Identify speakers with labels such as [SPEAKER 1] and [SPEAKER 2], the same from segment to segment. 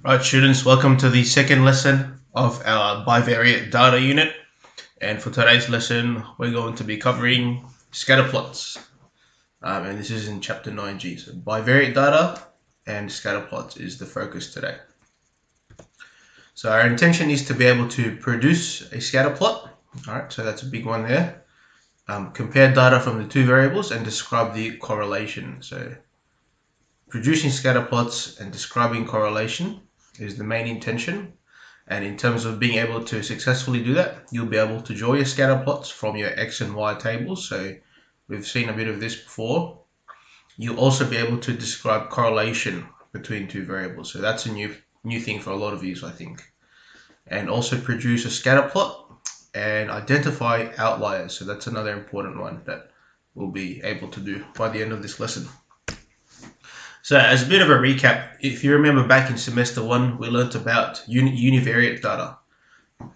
[SPEAKER 1] Right, students, welcome to the second lesson of our bivariate data unit. And for today's lesson, we're going to be covering scatter plots. And this is in chapter 9G. So bivariate data and scatter plots is the focus today. So our intention is to be able to produce a scatter plot. All right, so that's a big one there. Compare data from the two variables and describe the correlation. So producing scatter plots and describing correlation is the main intention. And in terms of being able to successfully do that, you'll be able to draw your scatter plots from your X and Y tables. So we've seen a bit of this before. You'll also be able to describe correlation between two variables. So that's a new thing for a lot of you, I think. And also produce a scatter plot and identify outliers. So that's another important one that we'll be able to do by the end of this lesson. So as a bit of a recap, if you remember back in semester 1, we learnt about univariate data.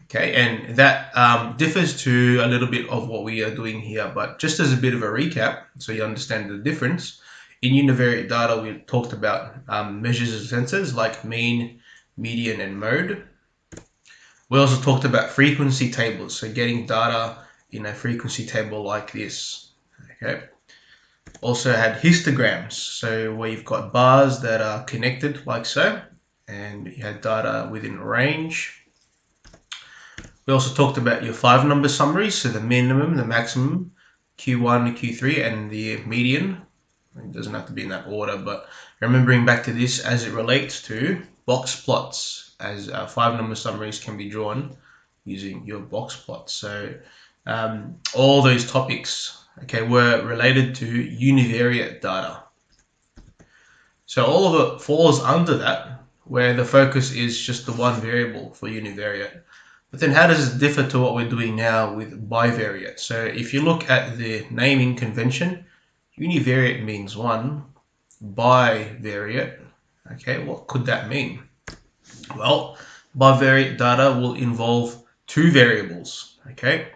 [SPEAKER 1] Okay, and that differs to a little bit of what we are doing here, but just as a bit of a recap, so you understand the difference, in univariate data, we talked about measures of sensors like mean, median, and mode. We also talked about frequency tables, so getting data in a frequency table like this. Okay. Also had histograms, so where you've got bars that are connected like so, and you had data within range. We also talked about your 5-number summaries, so the minimum, the maximum, Q1, Q3, and the median. It doesn't have to be in that order, but remembering back to this as it relates to box plots, as 5-number summaries can be drawn using your box plots. So all those topics, okay, were related to univariate data. So all of it falls under that, where the focus is just the one variable for univariate. But then how does it differ to what we're doing now with bivariate? So if you look at the naming convention, univariate means one, bivariate, okay, what could that mean? Well, bivariate data will involve two variables, okay?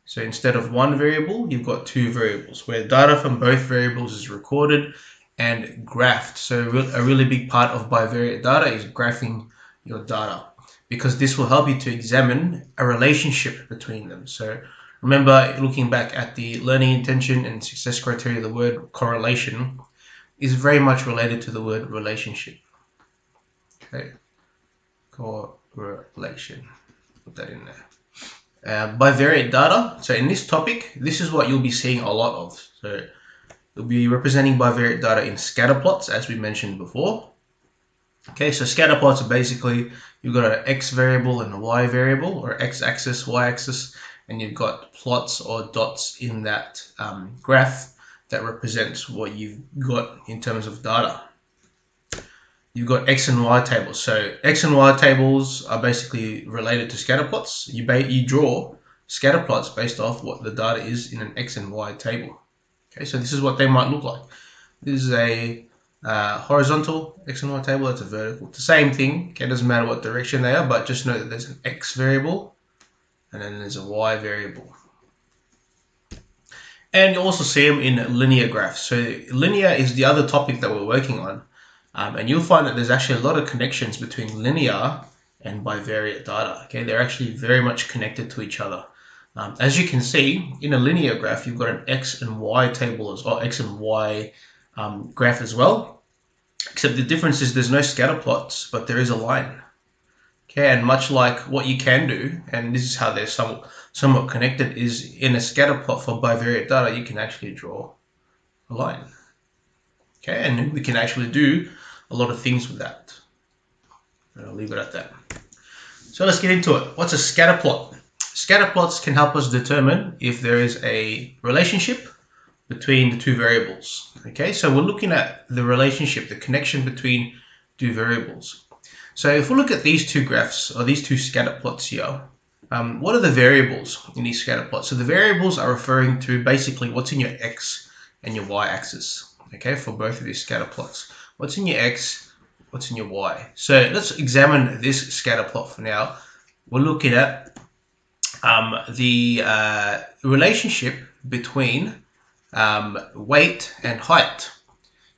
[SPEAKER 1] So instead of one variable, you've got two variables where data from both variables is recorded and graphed. So a really big part of bivariate data is graphing your data, because this will help you to examine a relationship between them. So remember, looking back at the learning intention and success criteria, the word correlation is very much related to the word relationship. Okay, correlation, put that in there. Bivariate data. So in this topic, this is what you'll be seeing a lot of. So you'll be representing bivariate data in scatter plots, as we mentioned before. Okay, so scatter plots are basically, you've got an X variable and a Y variable, or X axis, Y axis, and you've got plots or dots in that graph that represents what you've got in terms of data. You've got X and Y tables. So X and Y tables are basically related to scatter plots. You draw scatter plots based off what the data is in an X and Y table. Okay, so this is what they might look like. This is a horizontal X and Y table. That's a vertical. It's the same thing. Okay, it doesn't matter what direction they are, but just know that there's an X variable and then there's a Y variable. And you also see them in linear graphs. So linear is the other topic that we're working on. And you'll find that there's actually a lot of connections between linear and bivariate data. Okay, they're actually very much connected to each other. As you can see, in a linear graph, you've got an X and Y table as well, X and Y graph as well. Except the difference is there's no scatter plots, but there is a line. Okay, and much like what you can do, and this is how they're somewhat connected, is in a scatter plot for bivariate data, you can actually draw a line. Okay, and we can actually do a lot of things with that. I'll leave it at that. So let's get into it. What's a scatter plot? Scatter plots can help us determine if there is a relationship between the two variables. Okay, so we're looking at the relationship, the connection between two variables. So if we look at these two graphs, or these two scatter plots here, what are the variables in these scatter plots? So the variables are referring to basically what's in your X and your Y axis. Okay, for both of these scatter plots. What's in your X, what's in your Y? So let's examine this scatter plot for now. We're looking at the relationship between weight and height.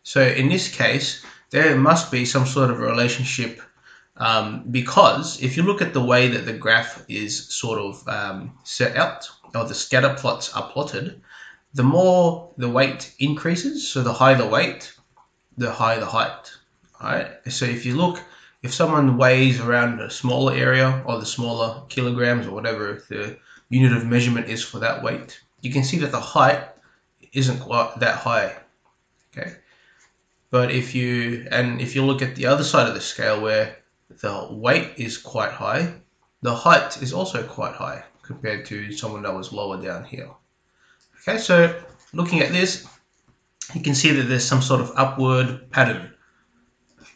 [SPEAKER 1] So in this case, there must be some sort of relationship because if you look at the way that the graph is sort of set out, or the scatter plots are plotted, the more the weight increases, so the higher the weight, the higher the height. Alright, so if someone weighs around a smaller area, or the smaller kilograms, or whatever the unit of measurement is for that weight, you can see that the height isn't quite that high. Okay, but if you look at the other side of the scale where the weight is quite high, the height is also quite high compared to someone that was lower down here. Okay, so looking at this, you can see that there's some sort of upward pattern.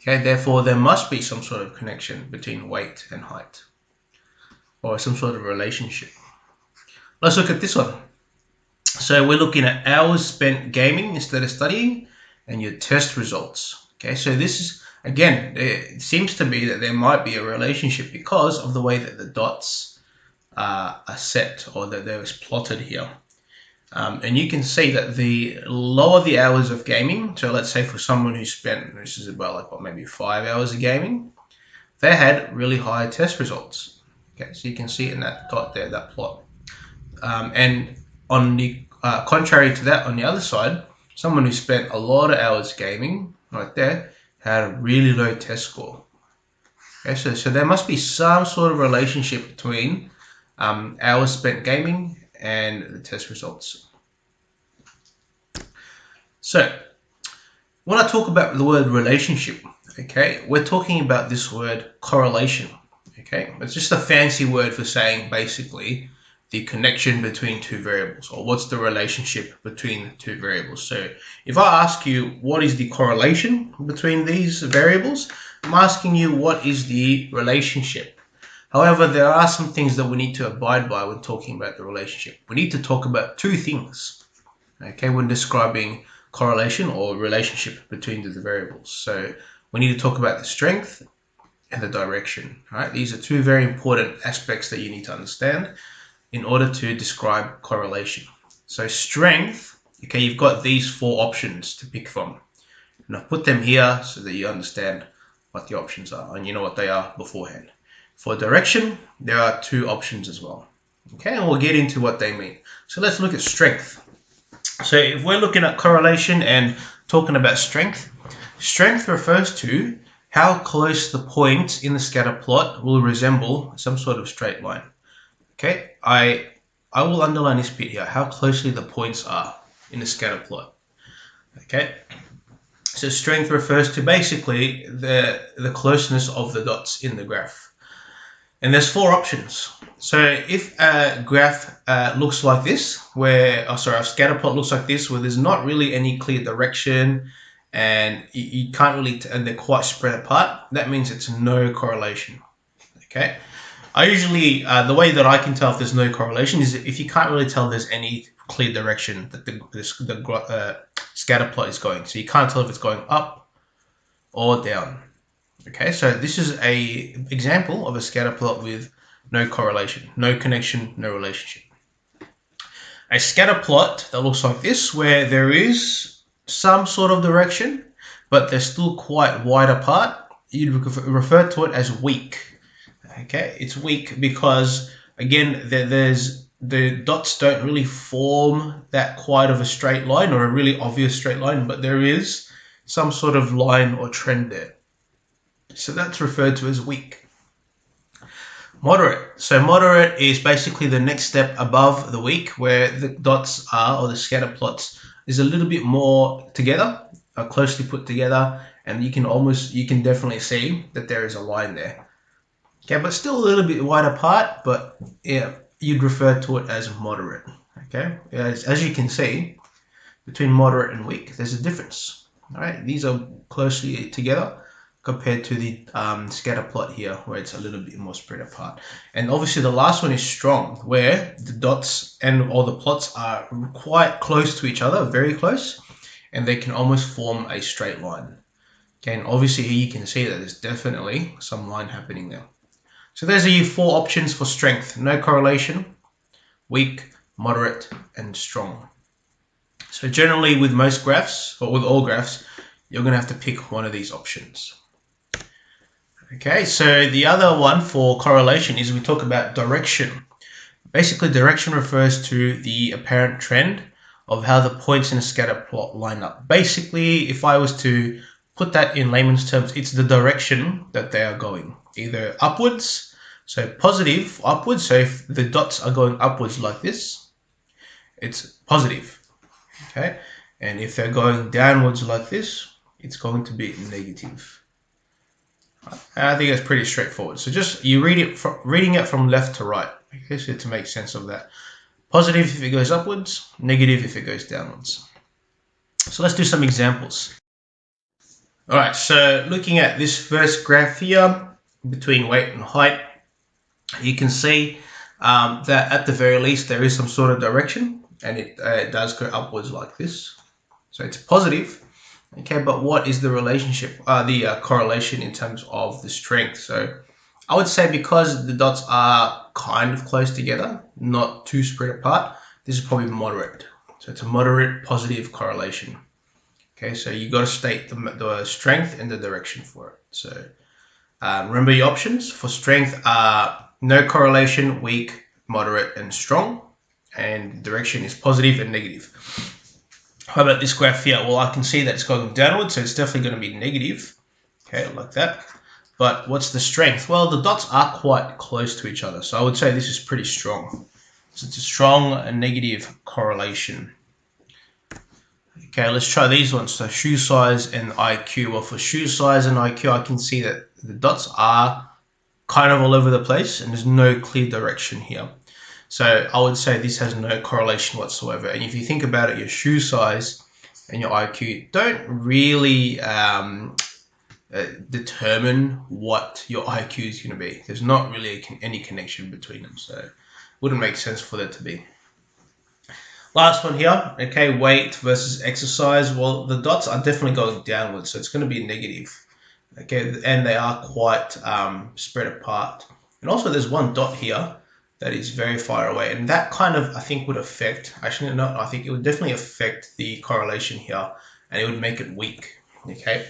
[SPEAKER 1] Okay, therefore there must be some sort of connection between weight and height, or some sort of relationship. Let's look at this one. So we're looking at hours spent gaming instead of studying, and your test results. Okay, so this is, again, it seems to me that there might be a relationship because of the way that the dots are set, or that they're plotted here. And you can see that the lower the hours of gaming, so let's say for someone who spent, this is about like what, maybe 5 hours of gaming, they had really high test results. Okay, so you can see it in that dot there, that plot. And on the contrary to that, on the other side, someone who spent a lot of hours gaming, right there, had a really low test score. Okay, so there must be some sort of relationship between hours spent gaming and the test results. So when I talk about the word relationship, okay, we're talking about this word correlation. Okay, it's just a fancy word for saying basically the connection between two variables, or what's the relationship between two variables. So if I ask you what is the correlation between these variables, I'm asking you what is the relationship. However, there are some things that we need to abide by when talking about the relationship. We need to talk about two things, okay, when describing correlation or relationship between the variables. So we need to talk about the strength and the direction. Right? These are two very important aspects that you need to understand in order to describe correlation. So strength, okay, you've got these four options to pick from. And I've put them here so that you understand what the options are and you know what they are beforehand. For direction, there are two options as well. Okay, and we'll get into what they mean. So let's look at strength. So if we're looking at correlation and talking about strength, strength refers to how close the points in the scatter plot will resemble some sort of straight line. Okay, I will underline this bit here, how closely the points are in the scatter plot. Okay, so strength refers to basically the closeness of the dots in the graph. And there's four options. So if a graph looks like this, a scatter plot looks like this, where there's not really any clear direction, and you can't really, and they're quite spread apart, that means it's no correlation. Okay. I usually, the way that I can tell if there's no correlation is if you can't really tell there's any clear direction that the scatter plot is going. So you can't tell if it's going up or down. Okay, so this is an example of a scatter plot with no correlation, no connection, no relationship. A scatter plot that looks like this, where there is some sort of direction, but they're still quite wide apart, you'd refer to it as weak. Okay, it's weak because, again, the dots don't really form that quite of a straight line or a really obvious straight line, but there is some sort of line or trend there. So that's referred to as weak. Moderate. So moderate is basically the next step above the weak, where the dots are, or the scatter plots, is a little bit more together, closely put together, and you can definitely see that there is a line there. Okay, but still a little bit wide apart, but yeah, you'd refer to it as moderate. Okay, as you can see, between moderate and weak, there's a difference. All right, these are closely together compared to the scatter plot here, where it's a little bit more spread apart. And obviously the last one is strong, where the dots and all the plots are quite close to each other, very close, and they can almost form a straight line. Okay, and obviously here you can see that there's definitely some line happening there. So those are your four options for strength: no correlation, weak, moderate, and strong. So generally with most graphs, or with all graphs, you're going to have to pick one of these options. Okay, so the other one for correlation is we talk about direction. Basically, direction refers to the apparent trend of how the points in a scatter plot line up. Basically, if I was to put that in layman's terms, it's the direction that they are going, either upwards, so positive upwards. So if the dots are going upwards like this, it's positive, okay? And if they're going downwards like this, it's going to be negative. I think it's pretty straightforward. So just you reading it from left to right, okay, so to make sense of that. Positive if it goes upwards, negative if it goes downwards. So let's do some examples. All right, so looking at this first graph here between weight and height, you can see that at the very least there is some sort of direction, and it does go upwards like this. So it's positive. Okay, but what is the relationship, the correlation in terms of the strength? So I would say because the dots are kind of close together, not too spread apart, this is probably moderate. So it's a moderate positive correlation. Okay, so you got to state the strength and the direction for it. So remember your options for strength are no correlation, weak, moderate, and strong. And direction is positive and negative. How about this graph here? Well, I can see that it's going downward, so it's definitely going to be negative. Okay, like that. But what's the strength? Well, the dots are quite close to each other, so I would say this is pretty strong. So it's a strong and negative correlation. Okay, let's try these ones. So shoe size and IQ. Well, for shoe size and IQ, I can see that the dots are kind of all over the place, and there's no clear direction here. So I would say this has no correlation whatsoever. And if you think about it, your shoe size and your IQ don't really determine what your IQ is going to be. There's not really any connection between them, so it wouldn't make sense for there to be. Last one here, okay, weight versus exercise. Well, the dots are definitely going downwards, so it's going to be negative. Okay, and they are quite spread apart. And also there's one dot here that is very far away, and that kind of I think would affect, actually not, I think it would definitely affect the correlation here, and it would make it weak. Okay,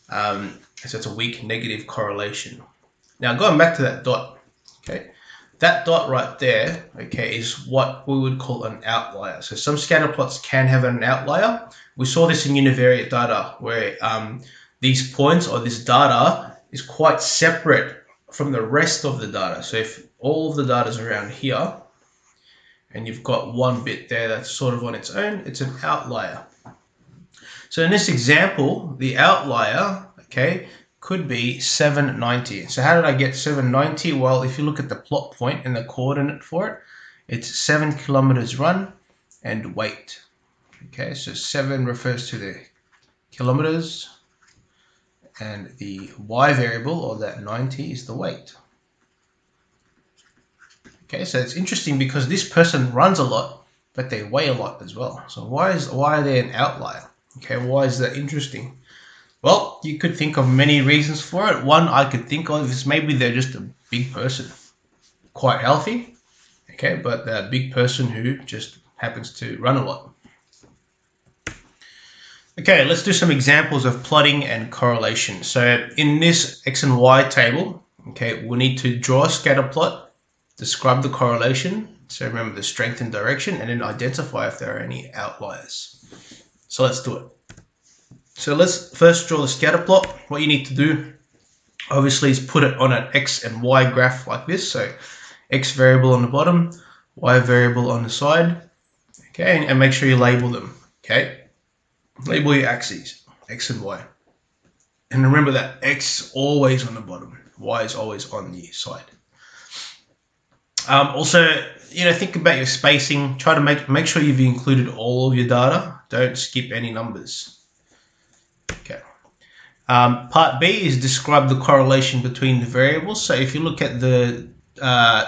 [SPEAKER 1] so it's a weak negative correlation. Now going back to that dot, okay, that dot right there, okay, is what we would call an outlier. So some scatter plots can have an outlier. We saw this in univariate data where these points or this data is quite separate from the rest of the data. So if all of the data is around here and you've got one bit there that's sort of on its own, it's an outlier. So in this example, the outlier, okay, could be 790. So how did I get 790? Well, if you look at the plot point and the coordinate for it, it's 7 kilometers run and weight. Okay, so 7 refers to the kilometers, and the y variable, or that 90, is the weight. Okay, so it's interesting because this person runs a lot, but they weigh a lot as well. So why are they an outlier? Okay, why is that interesting? Well, you could think of many reasons for it. One I could think of is maybe they're just a big person, quite healthy, okay, but a big person who just happens to run a lot. Okay, let's do some examples of plotting and correlation. So in this X and Y table, okay, we need to draw a scatter plot, describe the correlation, so remember the strength and direction, and then identify if there are any outliers. So let's do it. So let's first draw the scatter plot. What you need to do, obviously, is put it on an X and Y graph like this. So X variable on the bottom, Y variable on the side, okay, and make sure you label them, okay? Label your axes, X and Y. And remember that X always on the bottom, Y is always on the side. Also, think about your spacing. Try to make sure you've included all of your data. Don't skip any numbers. Okay. Part B is describe the correlation between the variables. So if you look at the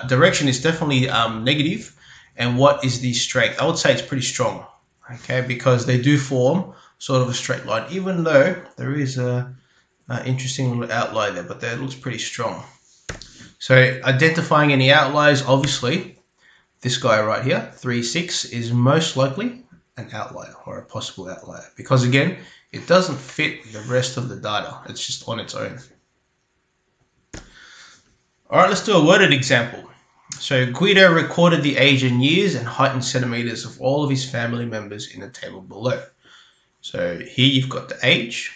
[SPEAKER 1] direction, it's definitely negative. And what is the strength? I would say it's pretty strong. Okay, because they do form sort of a straight line, even though there is a interesting little outlier there, but that looks pretty strong. So identifying any outliers, obviously, this guy right here, 3, 6, is most likely an outlier or a possible outlier, because again, it doesn't fit the rest of the data. It's just on its own. All right, let's do a worded example. So Guido recorded the age in years and height in centimeters of all of his family members in the table below. So here you've got the age,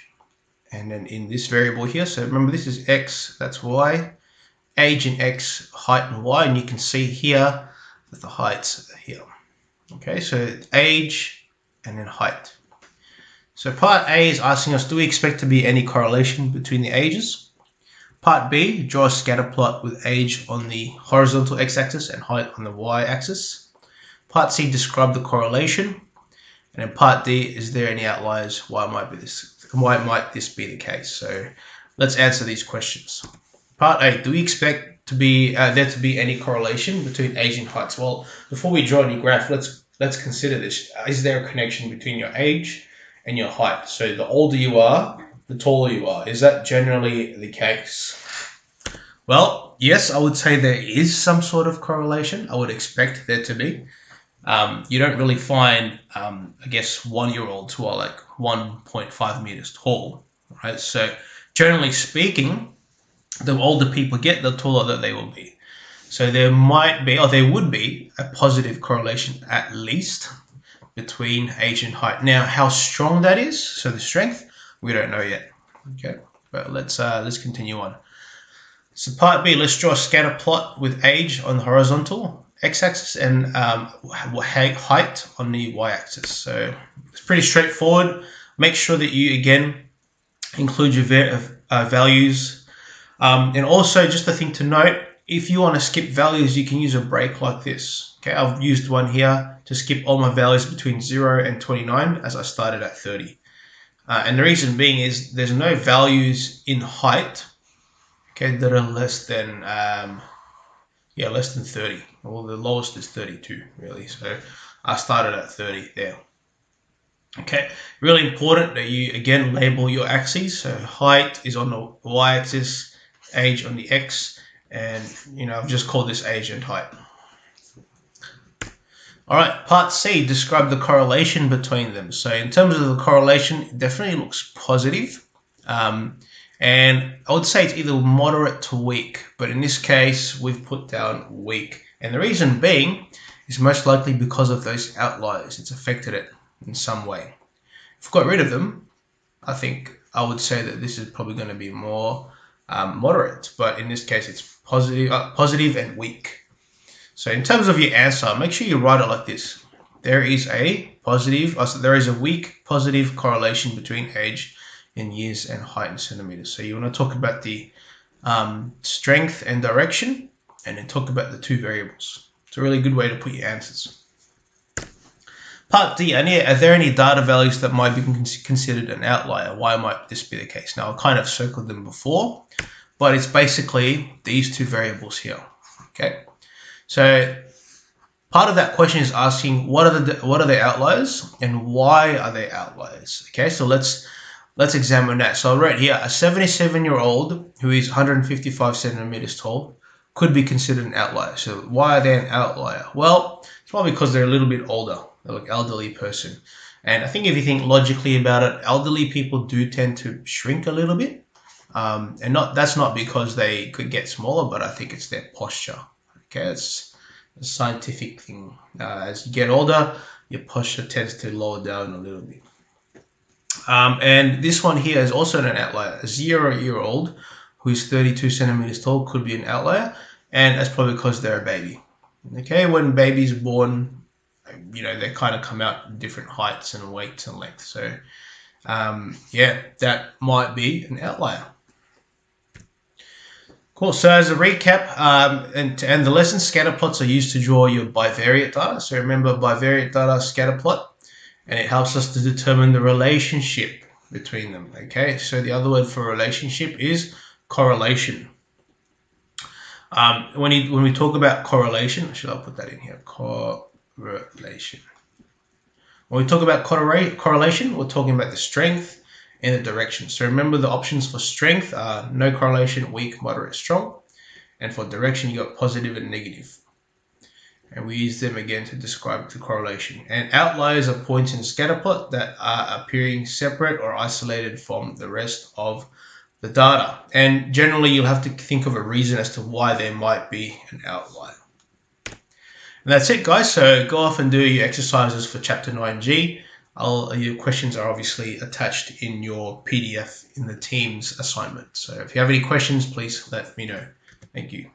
[SPEAKER 1] and then in this variable here, so remember this is x, that's y, age in x, height in y, and you can see here that the height's here. Okay, so age and then height. So part A is asking us, do we expect to be any correlation between the ages? Part B, draw a scatter plot with age on the horizontal x-axis and height on the y-axis. Part C, describe the correlation. And in part D, is there any outliers? Why might this be the case? So let's answer these questions. Part A, do we expect to be there to be any correlation between age and heights? Well, before we draw any graph, let's consider this. Is there a connection between your age and your height? So the older you are, the taller you are. Is that generally the case? Well, yes, I would say there is some sort of correlation. I would expect there to be. You don't really find, I guess, 1-year-olds who are like 1.5 meters tall, right? So generally speaking, the older people get, the taller that they will be. So there might be, or there would be, a positive correlation at least between age and height. Now, how strong that is, so the strength, we don't know yet. Okay, but let's continue on. So part B, let's draw a scatter plot with age on the horizontal x-axis and height on the y-axis. So it's pretty straightforward. Make sure that you again include your values, and also just a thing to note, if you want to skip values, you can use a break like this. Okay, I've used one here to skip all my values between 0 and 29 as I started at 30. And the reason being is there's no values in height, okay, that are less than less than 30. Well, the lowest is 32 really. So I started at 30 there. Okay, really important that you again label your axes. So height is on the y-axis, age on the x, and I've just called this age and height. All right, part C, describe the correlation between them. So in terms of the correlation, it definitely looks positive. And I would say it's either moderate to weak, but in this case, we've put down weak. And the reason being is most likely because of those outliers. It's affected it in some way. If we got rid of them, I think I would say that this is probably going to be more moderate, but in this case, it's positive and weak. So in terms of your answer, make sure you write it like this. There is a weak positive correlation between age in years and height in centimeters. So you want to talk about the strength and direction, and then talk about the two variables. It's a really good way to put your answers. Part D, are there any data values that might be considered an outlier? Why might this be the case? Now, I kind of circled them before, but it's basically these two variables here. Okay, so part of that question is asking what are the outliers and why are they outliers? Okay, so let's examine that. So I wrote here, a 77-year-old who is 155 centimeters tall could be considered an outlier. So why are they an outlier? Well, it's probably because they're a little bit older. They're like elderly person. And I think if you think logically about it, elderly people do tend to shrink a little bit. And that's not because they could get smaller, but I think it's their posture. Okay, it's a scientific thing. As you get older, your posture tends to lower down a little bit. And this one here is also an outlier. A 0-year-old who is 32 centimeters tall could be an outlier, and that's probably because they're a baby. Okay, when babies are born, they kind of come out in different heights and weights and lengths. So, that might be an outlier. Cool. So as a recap, and to end the lesson, scatter plots are used to draw your bivariate data. So remember, bivariate data, scatter plot, and it helps us to determine the relationship between them. Okay, so the other word for relationship is correlation. When we talk about correlation, should I put that in here? Correlation. When we talk about correlation, we're talking about the strength and the direction. So remember, the options for strength are no correlation, weak, moderate, strong. And for direction, you got positive and negative. And we use them again to describe the correlation. And outliers are points in a scatter plot that are appearing separate or isolated from the rest of the data. And generally, you'll have to think of a reason as to why there might be an outlier. And that's it, guys. So go off and do your exercises for Chapter 9G. Your questions are obviously attached in your PDF in the Teams assignment. So if you have any questions, please let me know. Thank you.